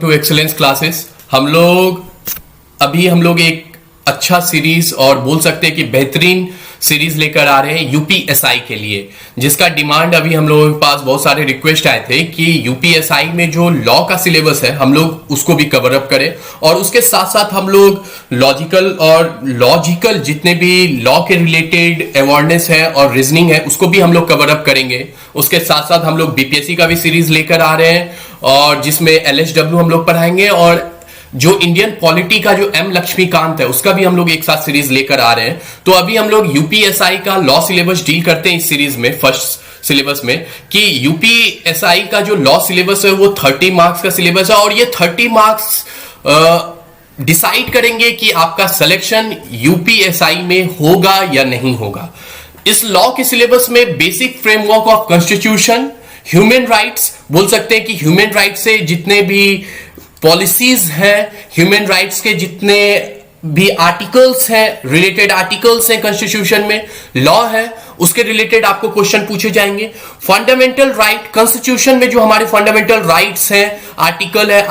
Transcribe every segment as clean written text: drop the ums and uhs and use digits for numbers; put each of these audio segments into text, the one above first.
To excellence classes. हम लोग एक अच्छा सीरीज और बोल सकते हैं कि बेहतरीन सीरीज लेकर आ रहे हैं यूपीएसआई के लिए, जिसका डिमांड अभी हम लोगों के पास बहुत सारे रिक्वेस्ट आए थे कि यूपीएसआई में जो लॉ का सिलेबस है हम लोग उसको भी कवर अप करें, और उसके साथ साथ हम लोग लॉजिकल जितने भी लॉ के रिलेटेड अवेयरनेस है और रीजनिंग है उसको भी हम लोग कवर अप करेंगे। उसके साथ साथ हम लोग बीपीएससी का भी सीरीज लेकर आ रहे हैं, और जिसमें एलएसडब्ल्यू हम लोग पढ़ाएंगे, और जो इंडियन पॉलिटी का जो एम लक्ष्मीकांत है उसका भी हम लोग एक साथ सीरीज लेकर आ रहे हैं। तो अभी हम लोग यूपीएसआई का लॉ सिलेबस डील करते हैं इस सीरीज में, फर्स्ट सिलेबस में, कि यूपीएसआई का जो लॉ सिलेबस है वो 30 मार्क्स का सिलेबस है, और ये 30 मार्क्स डिसाइड करेंगे कि आपका सिलेक्शन यूपीएसआई में होगा या नहीं होगा। इस लॉ के सिलेबस में basic framework of constitution, human rights, बोल सकते हैं कि ह्यूमन राइट्स से जितने भी पॉलिसीज हैं, ह्यूमन राइट्स के जितने भी आर्टिकल्स हैं, रिलेटेड आर्टिकल्स हैं कॉन्स्टिट्यूशन में, लॉ है, उसके रिलेटेड आपको क्वेश्चन पूछे जाएंगे। फंडामेंटल राइट, कॉन्स्टिट्यूशन में जो हमारे फंडामेंटल राइट्स हैं, आर्टिकल है,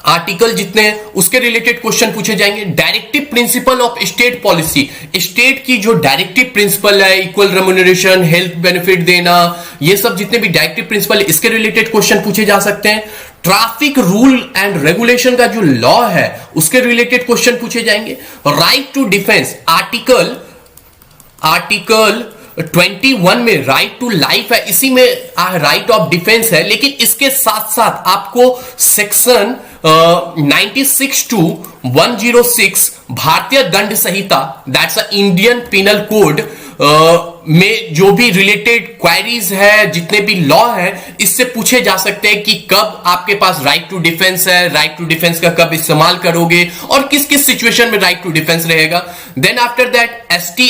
आर्टिकल जितने हैं उसके रिलेटेड क्वेश्चन पूछे जाएंगे। Directive principle of state policy, state की जो डायरेक्टिव प्रिंसिपल है, इक्वल रेम्यूनरेशन, हेल्थ बेनिफिट देना, ये सब जितने भी डायरेक्टिव प्रिंसिपल है इसके रिलेटेड क्वेश्चन पूछे जा सकते हैं। ट्रैफिक रूल एंड रेगुलेशन का जो लॉ है उसके रिलेटेड क्वेश्चन पूछे जाएंगे। राइट टू डिफेंस, आर्टिकल 21 में राइट टू लाइफ है, इसी में राइट ऑफ डिफेंस है, लेकिन इसके साथ साथ आपको सेक्शन 96 to 106 भारतीय दंड संहिता, that's a Indian penal code, में जो भी रिलेटेड क्वेरीज है, जितने भी लॉ है, इससे पूछे जा सकते हैं कि कब आपके पास राइट टू डिफेंस है, राइट टू डिफेंस का कब इस्तेमाल करोगे, और किस किस सिचुएशन में राइट टू डिफेंस रहेगा। Then after that ST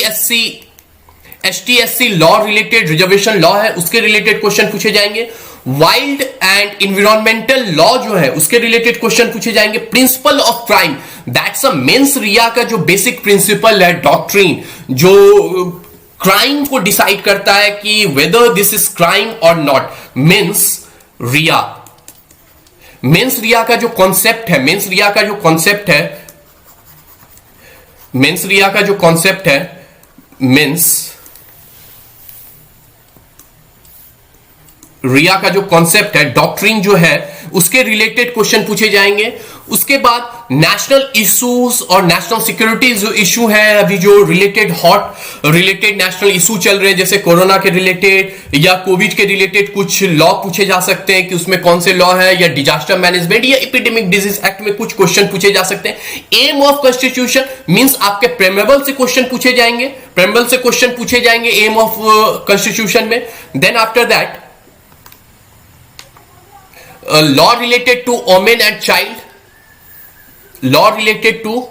SC law related reservation law है, उसके रिलेटेड क्वेश्चन पूछे जाएंगे। वाइल्ड एंड इन्वायरमेंटल लॉ जो है उसके रिलेटेड क्वेश्चन पूछे जाएंगे। Principle of crime, that's a mains रिया का जो बेसिक प्रिंसिपल है, डॉक्ट्रिन, जो क्राइम को डिसाइड करता है कि वेदर दिस इज क्राइम और नॉट, मेंस रिया का जो कॉन्सेप्ट है, मेंस रिया का जो कॉन्सेप्ट है, मेंस रिया का जो कॉन्सेप्ट है, डॉक्ट्रिन जो है, उसके रिलेटेड क्वेश्चन पूछे जाएंगे। उसके बाद नेशनल इश्यूज और नेशनल सिक्योरिटी जो इशू है, अभी जो रिलेटेड नेशनल इशू चल रहे हैं, जैसे कोरोना के रिलेटेड या कोविड के रिलेटेड कुछ लॉ पूछे जा सकते हैं कि उसमें कौन से लॉ है, या डिजास्टर मैनेजमेंट या एपिडेमिक डिजीज एक्ट में कुछ क्वेश्चन पूछे जा सकते हैं। एम ऑफ कॉन्स्टिट्यूशन मींस आपके प्रेमेबल से क्वेश्चन पूछे जाएंगे, एम ऑफ कॉन्स्टिट्यूशन में। Then after that law related to women and child, law related to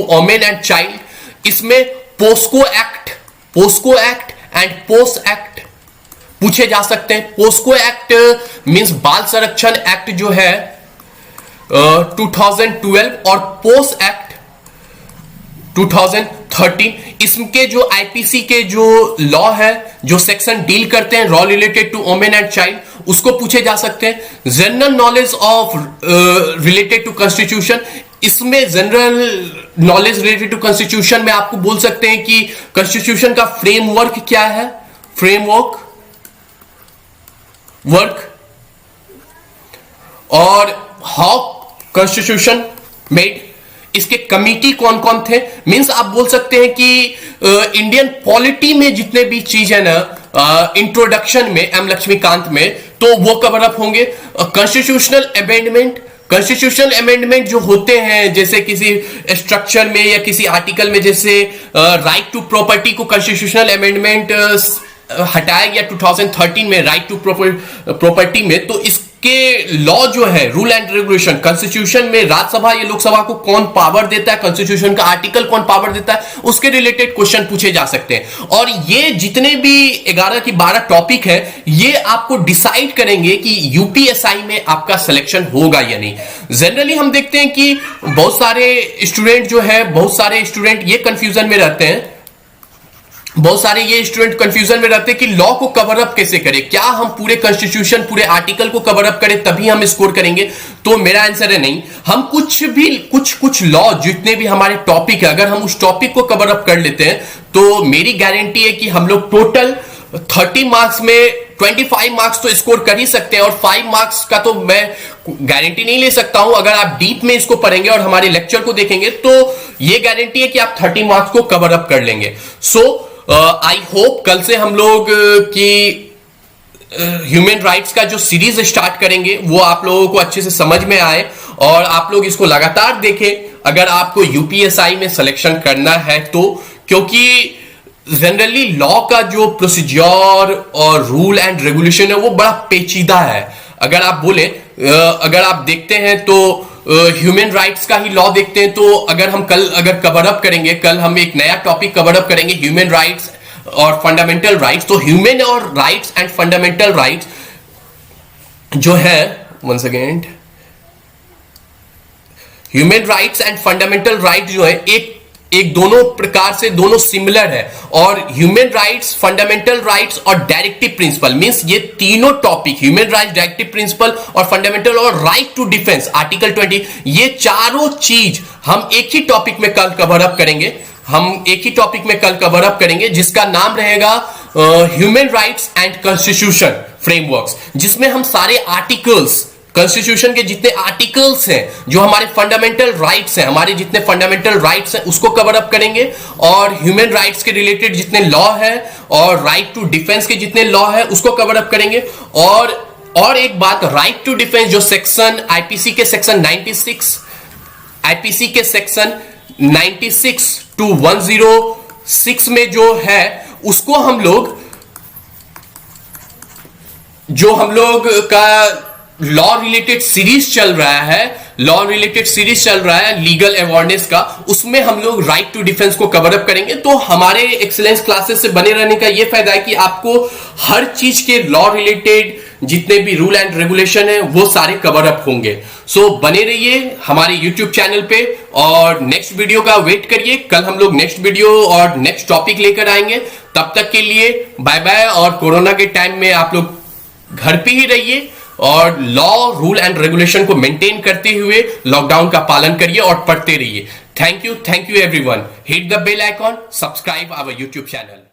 women and child, इसमें POCSO act and post act पूछे जा सकते हैं। पोस्को एक्ट मींस बाल संरक्षण एक्ट जो है 2012, और पोस्ट एक्ट 2013, इसके जो आईपीसी के जो लॉ है, जो सेक्शन डील करते हैं law related to women and child, उसको पूछे जा सकते हैं। General knowledge of related to constitution, इसमें general knowledge related to constitution में आपको बोल सकते हैं कि कॉन्स्टिट्यूशन का फ्रेमवर्क क्या है, और हाउ कॉन्स्टिट्यूशन मेड, इसके कमिटी कौन कौन थे। मींस आप बोल सकते हैं कि इंडियन पॉलिटी में जितने भी चीज है ना, इंट्रोडक्शन में एम लक्ष्मीकांत में, तो वो कवर अप होंगे। कॉन्स्टिट्यूशनल अमेंडमेंट जो होते हैं, जैसे किसी स्ट्रक्चर में या किसी आर्टिकल में, जैसे राइट टू प्रॉपर्टी को कॉन्स्टिट्यूशनल अमेंडमेंट हटाया गया 2013 में, राइट टू प्रॉपर्टी में, तो इसके लॉ जो है, रूल एंड रेगुलेशन, कॉन्स्टिट्यूशन में राज्यसभा या लोकसभा को कौन पावर देता है, कॉन्स्टिट्यूशन का आर्टिकल कौन पावर देता है, उसके रिलेटेड क्वेश्चन पूछे जा सकते हैं। और ये जितने भी 11 की 12 टॉपिक है, ये आपको डिसाइड करेंगे कि यूपीएसआई में आपका सिलेक्शन होगा या नहीं। जनरली हम देखते हैं कि बहुत सारे स्टूडेंट ये कंफ्यूजन में रहते हैं बहुत सारे ये स्टूडेंट कंफ्यूजन में रहते हैं कि लॉ को कवर अप कैसे करें, क्या हम पूरे कॉन्स्टिट्यूशन पूरे आर्टिकल को कवर अप करें तभी हम स्कोर करेंगे। तो मेरा आंसर है नहीं, हम कुछ लॉ जितने भी हमारे टॉपिक है, अगर हम उस टॉपिक को कवर अप कर लेते हैं तो मेरी गारंटी है कि हम लोग टोटल 30 मार्क्स में 25 मार्क्स तो स्कोर कर ही सकते हैं। और 5 मार्क्स का तो मैं गारंटी नहीं ले सकता हूं, अगर आप डीप में इसको पढ़ेंगे और हमारे लेक्चर को देखेंगे तो ये गारंटी है कि आप 30 मार्क्स को कवर अप कर लेंगे। सो आई होप कल से हम लोग की ह्यूमन राइट्स का जो सीरीज स्टार्ट करेंगे वो आप लोगों को अच्छे से समझ में आए और आप लोग इसको लगातार देखें अगर आपको यूपीएसआई में सिलेक्शन करना है तो, क्योंकि जनरली लॉ का जो प्रोसीजर और रूल एंड रेगुलेशन है वो बड़ा पेचीदा है। अगर आप बोले अगर आप देखते हैं तो ह्यूमन राइट्स का ही लॉ देखते हैं तो अगर हम कल अगर कवर अप करेंगे, कल हम एक नया टॉपिक कवर अप करेंगे ह्यूमन राइट्स और फंडामेंटल राइट्स। तो ह्यूमन और राइट्स एंड फंडामेंटल राइट्स जो है, one second, human rights and fundamental rights जो है एक दोनों प्रकार से दोनों सिमिलर है। और ह्यूमन राइट्स, फंडामेंटल राइट्स और डायरेक्टिव प्रिंसिपल मींस ये तीनों topic, human rights, directive principle और फंडामेंटल और राइट टू डिफेंस आर्टिकल 20, ये चारों चीज हम एक ही टॉपिक में कल कवर अप करेंगे। हम एक ही टॉपिक में कल कवर अप करेंगे जिसका नाम रहेगा human rights and constitution frameworks, जिसमें हम सारे आर्टिकल्स, कॉन्स्टिट्यूशन के जितने आर्टिकल्स हैं, जो हमारे फंडामेंटल राइट्स हैं, हमारे जितने फंडामेंटल राइट्स हैं उसको कवर अप करेंगे और ह्यूमन राइट्स के रिलेटेड जितने लॉ है और राइट टू डिफेंस के जितने लॉ है उसको कवर अप करेंगे। और एक बात, राइट टू डिफेंस जो सेक्शन आईपीसी के सेक्शन 96, आईपीसी के सेक्शन 96 टू 106 में जो है उसको हम लोग का लॉ रिलेटेड सीरीज चल रहा है, लीगल अवेयरनेस का, उसमें हम लोग राइट टू डिफेंस को कवर अप करेंगे। तो हमारे एक्सीलेंस क्लासेस से बने रहने का ये फायदा है कि आपको हर चीज के लॉ रिलेटेड जितने भी रूल एंड रेगुलेशन है वो सारे कवर अप होंगे। सो बने रहिए हमारे YouTube चैनल पे और नेक्स्ट वीडियो का वेट करिए। कल हम लोग नेक्स्ट वीडियो और नेक्स्ट टॉपिक लेकर आएंगे। तब तक के लिए बाय बाय। और कोरोना के टाइम में आप लोग घर पे ही रहिए और लॉ, रूल एंड रेगुलेशन को मेंटेन करते हुए लॉकडाउन का पालन करिए और पढ़ते रहिए। Thank you everyone. Hit the bell icon, subscribe our YouTube channel.